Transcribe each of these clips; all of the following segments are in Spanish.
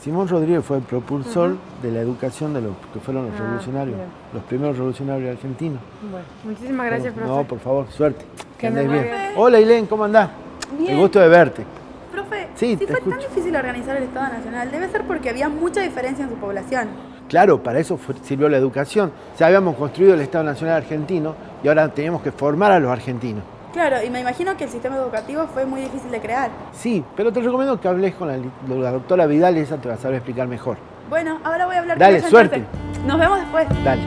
Simón Rodríguez fue el propulsor de la educación de los que fueron los revolucionarios, bien. los primeros revolucionarios argentinos. Bueno, muchísimas gracias, profe. No, por favor, suerte. Que andes muy bien. bien. Hola, Ailén, ¿cómo andás? Bien. El gusto de verte. Profe, Sí, si te fue tan escucho. difícil organizar el Estado Nacional, debe ser porque había mucha diferencia en su población. Claro, para eso sirvió la educación. Ya habíamos construido el Estado Nacional Argentino y ahora teníamos que formar a los argentinos. Claro, y me imagino que el sistema educativo fue muy difícil de crear. Sí, pero te recomiendo que hables con la doctora Vidal y esa te va a saber explicar mejor. Bueno, ahora voy a hablar Dale, con ella suerte. entonces. Nos vemos después. Dale.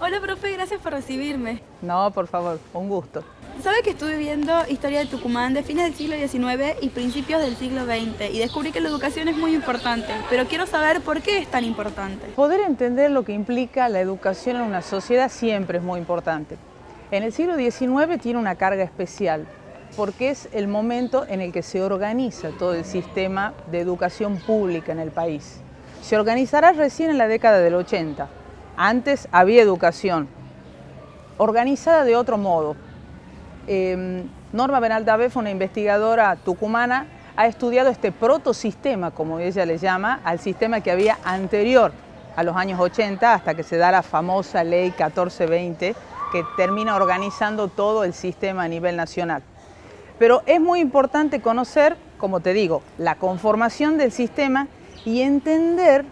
Hola, profe, gracias por recibirme. No, por favor, un gusto. Sabe que estuve viendo historia de Tucumán de fines del siglo XIX y principios del siglo XX y descubrí que la educación es muy importante, pero quiero saber por qué es tan importante. Poder entender lo que implica la educación en una sociedad siempre es muy importante. En el siglo XIX tiene una carga especial, porque es el momento en el que se organiza todo el sistema de educación pública en el país. Se organizará recién en la década del 80. Antes había educación, organizada de otro modo. Norma Benaldavé fue una investigadora tucumana, ha estudiado este protosistema, como ella le llama, al sistema que había anterior a los años 80, hasta que se da la famosa ley 1420, que termina organizando todo el sistema a nivel nacional. Pero es muy importante conocer, como te digo, la conformación del sistema y entender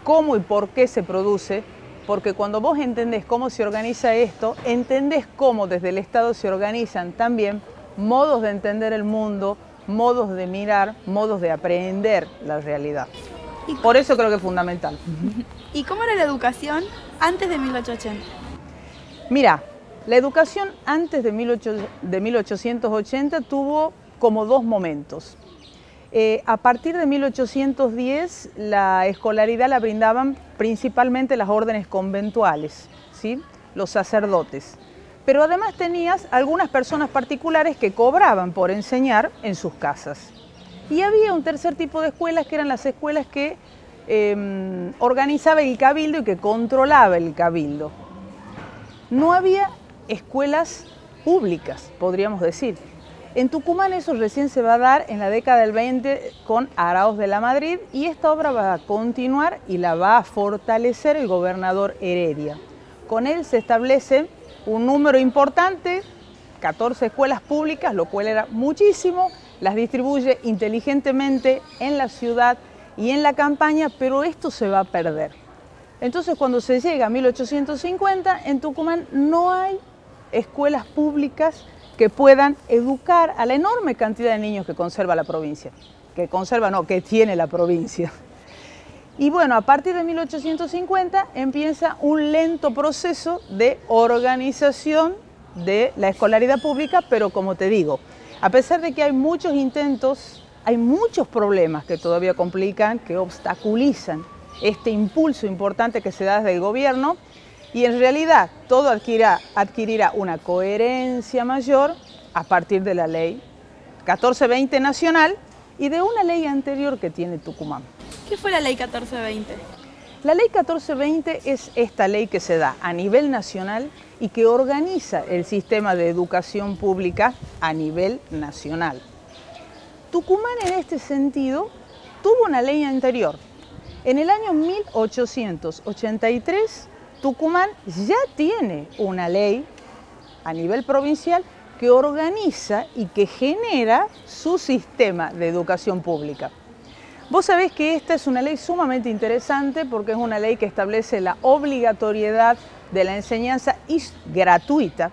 cómo y por qué se produce, porque cuando vos entendés cómo se organiza esto, entendés cómo desde el Estado se organizan también modos de entender el mundo, modos de mirar, modos de aprender la realidad. Por eso creo que es fundamental. ¿Y cómo era la educación antes de 1880? Mira, la educación antes de 1880 tuvo como dos momentos. A partir de 1810 la escolaridad la brindaban principalmente las órdenes conventuales, ¿sí? Los sacerdotes. Pero además tenías algunas personas particulares que cobraban por enseñar en sus casas. Y había un tercer tipo de escuelas que eran las escuelas que organizaba el cabildo y que controlaba el cabildo. No había escuelas públicas, podríamos decir. En Tucumán eso recién se va a dar en la década del 20 con Araoz de la Madrid y esta obra va a continuar y la va a fortalecer el gobernador Heredia. Con él se establece un número importante, 14 escuelas públicas, lo cual era muchísimo, las distribuye inteligentemente en la ciudad y en la campaña, pero esto se va a perder. Entonces cuando se llega a 1850, en Tucumán no hay escuelas públicas que puedan educar a la enorme cantidad de niños que conserva la provincia. Que tiene la provincia. Y bueno, a partir de 1850 empieza un lento proceso de organización de la escolaridad pública, pero como te digo, a pesar de que hay muchos intentos, hay muchos problemas que todavía complican, que obstaculizan este impulso importante que se da desde el gobierno, y en realidad todo adquirirá una coherencia mayor a partir de la ley 1420 nacional y de una ley anterior que tiene Tucumán. ¿Qué fue la ley 1420? La ley 1420 es esta ley que se da a nivel nacional y que organiza el sistema de educación pública a nivel nacional. Tucumán en este sentido tuvo una ley anterior. En el año 1883 Tucumán ya tiene una ley a nivel provincial que organiza y que genera su sistema de educación pública. Vos sabés que esta es una ley sumamente interesante porque es una ley que establece la obligatoriedad de la enseñanza gratuita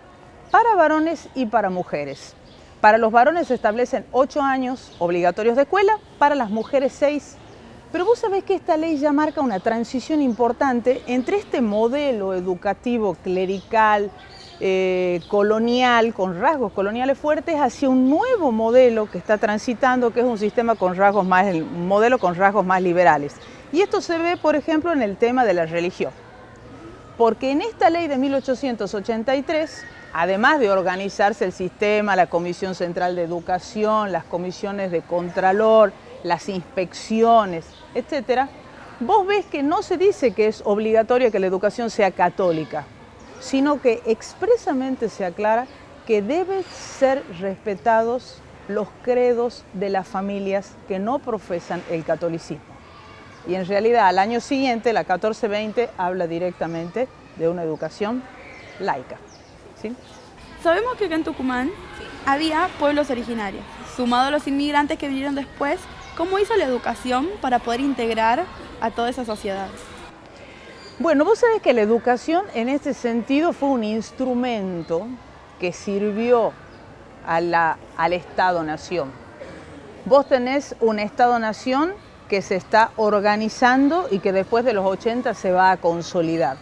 para varones y para mujeres. Para los varones se establecen 8 años obligatorios de escuela, para las mujeres 6. Pero vos sabés que esta ley ya marca una transición importante entre este modelo educativo clerical, colonial, con rasgos coloniales fuertes, hacia un nuevo modelo que está transitando, que es un sistema un modelo con rasgos más liberales. Y esto se ve, por ejemplo, en el tema de la religión. Porque en esta ley de 1883, además de organizarse el sistema, la Comisión Central de Educación, las comisiones de Contralor, las inspecciones, etc., vos ves que no se dice que es obligatorio que la educación sea católica, sino que expresamente se aclara que deben ser respetados los credos de las familias que no profesan el catolicismo. Y en realidad al año siguiente, la 1420, habla directamente de una educación laica. ¿Sí? Sabemos que acá en Tucumán había pueblos originarios. Sumado a los inmigrantes que vinieron después, ¿cómo hizo la educación para poder integrar a toda esa sociedad? Bueno, vos sabés que la educación en este sentido fue un instrumento que sirvió al Estado-Nación. Vos tenés un Estado-Nación que se está organizando y que después de los 80 se va a consolidar.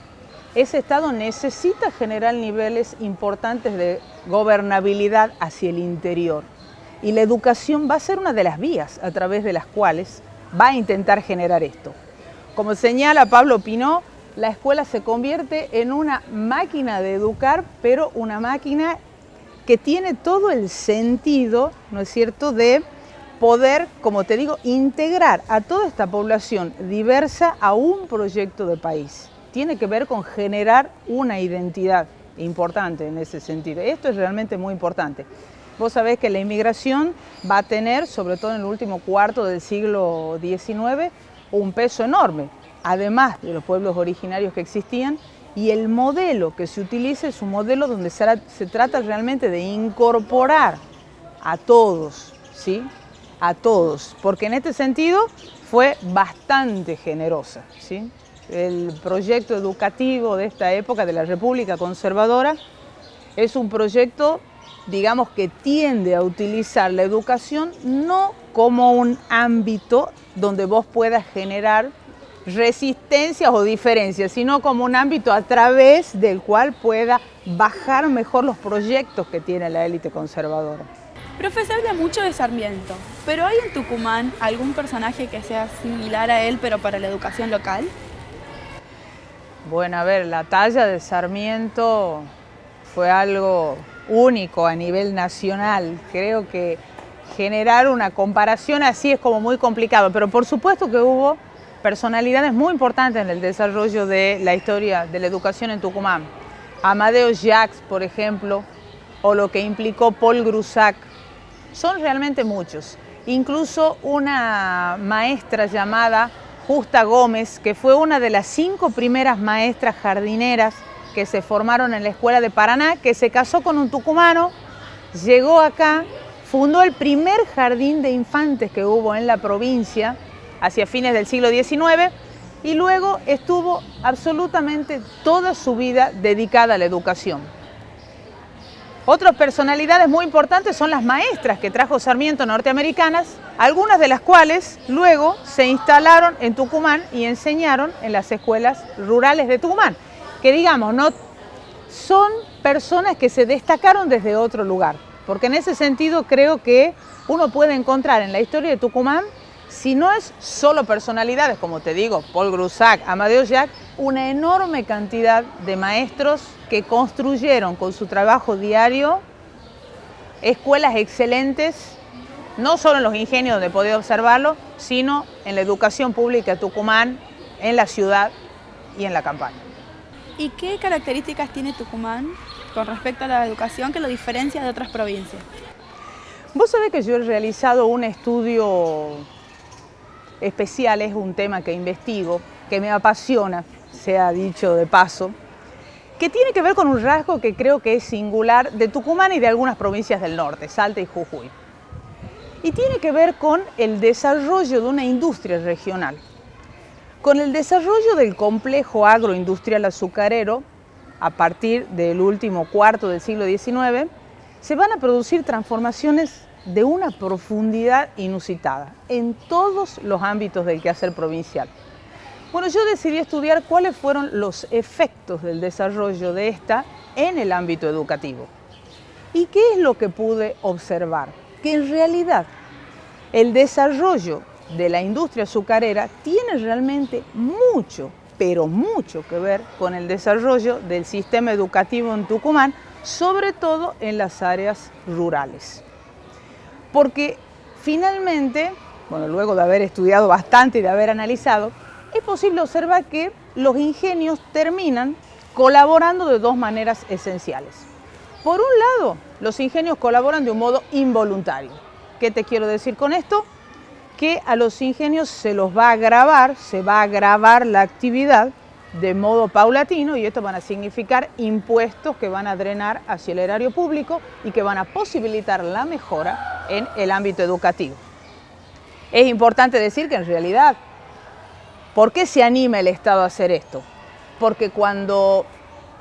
Ese Estado necesita generar niveles importantes de gobernabilidad hacia el interior. Y la educación va a ser una de las vías a través de las cuales va a intentar generar esto. Como señala Pablo Pinó, la escuela se convierte en una máquina de educar, pero una máquina que tiene todo el sentido, ¿no es cierto?, de poder, como te digo, integrar a toda esta población diversa a un proyecto de país. Tiene que ver con generar una identidad importante en ese sentido. Esto es realmente muy importante. Vos sabés que la inmigración va a tener, sobre todo en el último cuarto del siglo XIX, un peso enorme, además de los pueblos originarios que existían, y el modelo que se utiliza es un modelo donde se trata realmente de incorporar a todos, ¿sí? A todos, porque en este sentido fue bastante generosa, ¿sí? El proyecto educativo de esta época de la República Conservadora es un proyecto, digamos, que tiende a utilizar la educación no como un ámbito donde vos puedas generar resistencias o diferencias, sino como un ámbito a través del cual pueda bajar mejor los proyectos que tiene la élite conservadora. Profe, se habla mucho de Sarmiento, pero ¿hay en Tucumán algún personaje que sea similar a él, pero para la educación local? Bueno, a ver, la talla de Sarmiento fue algo único a nivel nacional. Creo que generar una comparación así es como muy complicado, pero por supuesto que hubo personalidades muy importantes en el desarrollo de la historia de la educación en Tucumán. Amadeo Jacques, por ejemplo, o lo que implicó Paul Grusac. Son realmente muchos. Incluso una maestra llamada Justa Gómez, que fue una de las 5 primeras maestras jardineras que se formaron en la Escuela de Paraná, que se casó con un tucumano, llegó acá, fundó el primer jardín de infantes que hubo en la provincia hacia fines del siglo XIX y luego estuvo absolutamente toda su vida dedicada a la educación. Otras personalidades muy importantes son las maestras que trajo Sarmiento norteamericanas, algunas de las cuales luego se instalaron en Tucumán y enseñaron en las escuelas rurales de Tucumán, que digamos, no son personas que se destacaron desde otro lugar, porque en ese sentido creo que uno puede encontrar en la historia de Tucumán, si no es solo personalidades, como te digo, Paul Grusac, Amadeo Jacques, una enorme cantidad de maestros que construyeron con su trabajo diario escuelas excelentes, no solo en los ingenios donde podía observarlo, sino en la educación pública de Tucumán, en la ciudad y en la campaña. ¿Y qué características tiene Tucumán con respecto a la educación que lo diferencia de otras provincias? Vos sabés que yo he realizado un estudio especial, es un tema que investigo, que me apasiona, se ha dicho de paso, que tiene que ver con un rasgo que creo que es singular de Tucumán y de algunas provincias del norte, Salta y Jujuy. Y tiene que ver con el desarrollo de una industria regional. Con el desarrollo del complejo agroindustrial azucarero, a partir del último cuarto del siglo XIX, se van a producir transformaciones de una profundidad inusitada en todos los ámbitos del quehacer provincial. Bueno, yo decidí estudiar cuáles fueron los efectos del desarrollo de esta en el ámbito educativo. ¿Y qué es lo que pude observar? Que en realidad el desarrollo de la industria azucarera tiene realmente mucho, pero mucho que ver con el desarrollo del sistema educativo en Tucumán, sobre todo en las áreas rurales. Porque finalmente, bueno, luego de haber estudiado bastante y de haber analizado, es posible observar que los ingenios terminan colaborando de dos maneras esenciales. Por un lado, los ingenios colaboran de un modo involuntario. ¿Qué te quiero decir con esto? Que a los ingenios se los va a grabar la actividad de modo paulatino y esto van a significar impuestos que van a drenar hacia el erario público y que van a posibilitar la mejora en el ámbito educativo. Es importante decir que en realidad, ¿por qué se anima el Estado a hacer esto? Porque cuando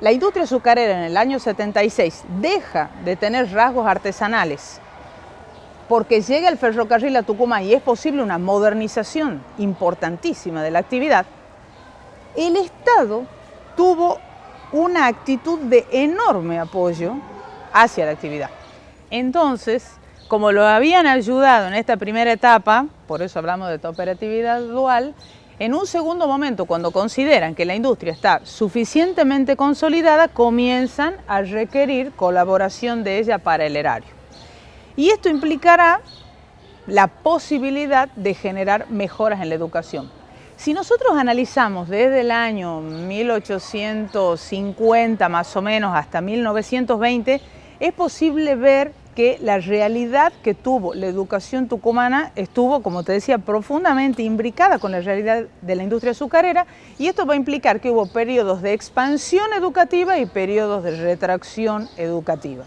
la industria azucarera en el año 76 deja de tener rasgos artesanales, porque llega el ferrocarril a Tucumán y es posible una modernización importantísima de la actividad, el Estado tuvo una actitud de enorme apoyo hacia la actividad. Entonces, como lo habían ayudado en esta primera etapa, por eso hablamos de operatividad dual, en un segundo momento, cuando consideran que la industria está suficientemente consolidada, comienzan a requerir colaboración de ella para el erario. Y esto implicará la posibilidad de generar mejoras en la educación. Si nosotros analizamos desde el año 1850 más o menos hasta 1920, es posible ver que la realidad que tuvo la educación tucumana estuvo, como te decía, profundamente imbricada con la realidad de la industria azucarera y esto va a implicar que hubo periodos de expansión educativa y periodos de retracción educativa.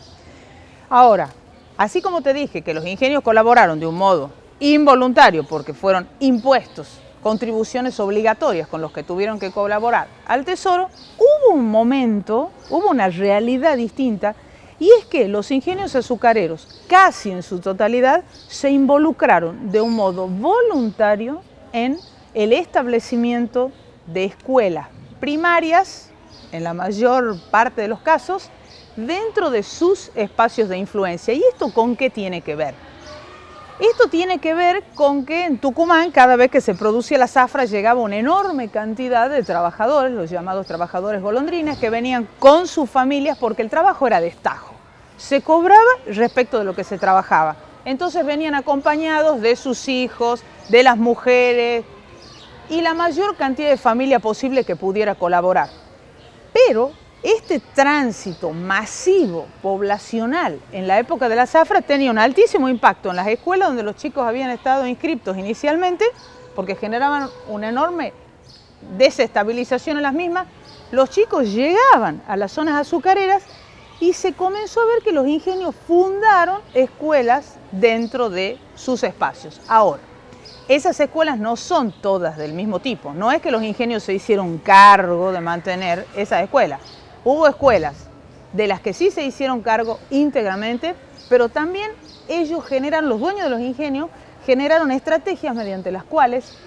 Ahora, así como te dije que los ingenios colaboraron de un modo involuntario porque fueron impuestos, contribuciones obligatorias con los que tuvieron que colaborar al Tesoro, hubo un momento, hubo una realidad distinta. Y es que los ingenios azucareros, casi en su totalidad, se involucraron de un modo voluntario en el establecimiento de escuelas primarias, en la mayor parte de los casos, dentro de sus espacios de influencia. ¿Y esto con qué tiene que ver? Esto tiene que ver con que en Tucumán, cada vez que se producía la zafra, llegaba una enorme cantidad de trabajadores, los llamados trabajadores golondrines, que venían con sus familias porque el trabajo era destajo. Se cobraba respecto de lo que se trabajaba. Entonces venían acompañados de sus hijos, de las mujeres y la mayor cantidad de familia posible que pudiera colaborar. Pero este tránsito masivo, poblacional, en la época de la zafra tenía un altísimo impacto en las escuelas donde los chicos habían estado inscriptos inicialmente, porque generaban una enorme desestabilización en las mismas. Los chicos llegaban a las zonas azucareras y se comenzó a ver que los ingenios fundaron escuelas dentro de sus espacios. Ahora, esas escuelas no son todas del mismo tipo, no es que los ingenios se hicieron cargo de mantener esas escuelas. Hubo escuelas de las que sí se hicieron cargo íntegramente, pero también ellos los dueños de los ingenios, generaron estrategias mediante las cuales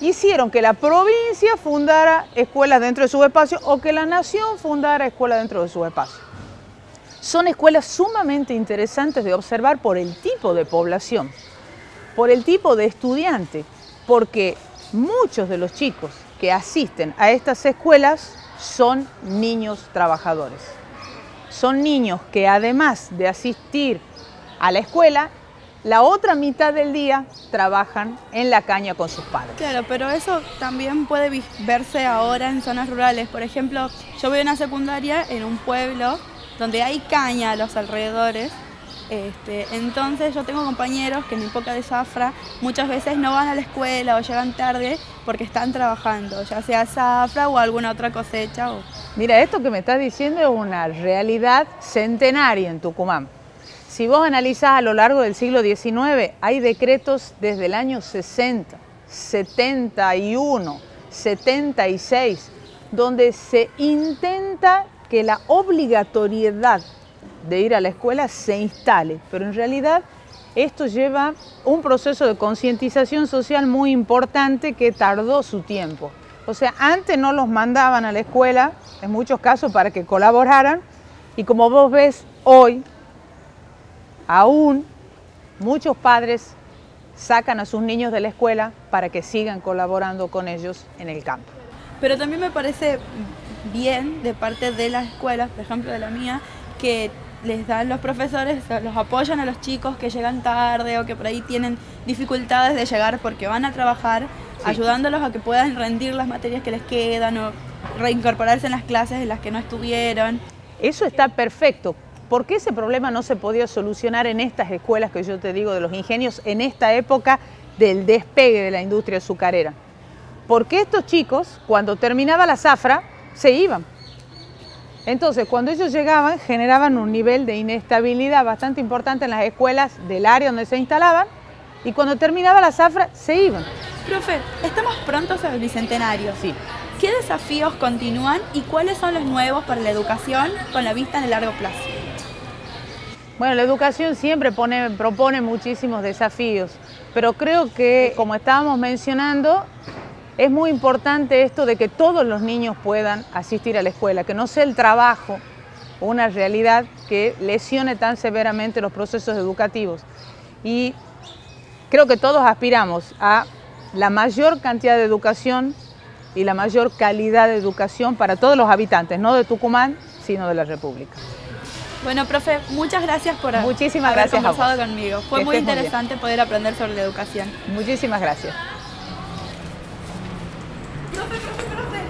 hicieron que la provincia fundara escuelas dentro de sus espacios o que la nación fundara escuelas dentro de sus espacios. Son escuelas sumamente interesantes de observar por el tipo de población, por el tipo de estudiante, porque muchos de los chicos que asisten a estas escuelas son niños trabajadores. Son niños que además de asistir a la escuela, la otra mitad del día trabajan en la caña con sus padres. Claro, pero eso también puede verse ahora en zonas rurales. Por ejemplo, yo voy a una secundaria en un pueblo donde hay caña a los alrededores. Entonces yo tengo compañeros que en época de zafra muchas veces no van a la escuela o llegan tarde porque están trabajando, ya sea zafra o alguna otra cosecha. Mira, esto que me estás diciendo es una realidad centenaria en Tucumán. Si vos analizás a lo largo del siglo XIX, hay decretos desde el año 60, 71, 76, donde se intenta que la obligatoriedad de ir a la escuela se instale, pero en realidad esto lleva un proceso de concientización social muy importante que tardó su tiempo. O sea, antes no los mandaban a la escuela, en muchos casos para que colaboraran, y como vos ves hoy, aún muchos padres sacan a sus niños de la escuela para que sigan colaborando con ellos en el campo. Pero también me parece bien de parte de las escuelas, por ejemplo de la mía, que les dan los profesores, los apoyan a los chicos que llegan tarde o que por ahí tienen dificultades de llegar porque van a trabajar, sí, ayudándolos a que puedan rendir las materias que les quedan o reincorporarse en las clases en las que no estuvieron. Eso está perfecto. ¿Por qué ese problema no se podía solucionar en estas escuelas que yo te digo de los ingenios en esta época del despegue de la industria azucarera? Porque estos chicos, cuando terminaba la zafra, se iban. Entonces, cuando ellos llegaban, generaban un nivel de inestabilidad bastante importante en las escuelas del área donde se instalaban, y cuando terminaba la zafra, se iban. Profe, estamos prontos al Bicentenario. Sí. ¿Qué desafíos continúan y cuáles son los nuevos para la educación con la vista en el largo plazo? Bueno, la educación siempre propone muchísimos desafíos, pero creo que, como estábamos mencionando, es muy importante esto de que todos los niños puedan asistir a la escuela, que no sea el trabajo una realidad que lesione tan severamente los procesos educativos. Y creo que todos aspiramos a la mayor cantidad de educación y la mayor calidad de educación para todos los habitantes, no de Tucumán, sino de la República. Bueno, profe, muchas gracias por haber gracias conversado conmigo. Fue muy interesante poder aprender sobre la educación. Muchísimas gracias. Profe.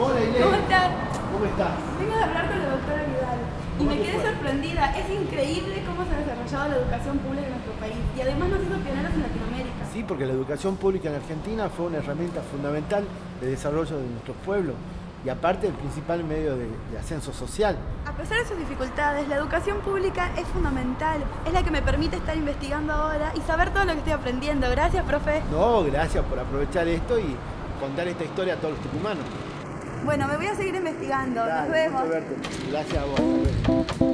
Hola, Inés. ¿Cómo estás? ¿Cómo estás? Vengo a hablar con la doctora Vidal y me quedé sorprendida. Es increíble cómo se ha desarrollado la educación pública en nuestro país y además nos hizo pioneros en Latinoamérica. Sí, porque la educación pública en Argentina fue una herramienta fundamental de desarrollo de nuestros pueblos y aparte el principal medio de ascenso social. A pesar de sus dificultades, la educación pública es fundamental. Es la que me permite estar investigando ahora y saber todo lo que estoy aprendiendo. Gracias, profe. No, gracias por aprovechar esto y contar esta historia a todos los tucumanos. Bueno, me voy a seguir investigando. Dale, Nos vemos. gusto verte. Gracias a vos.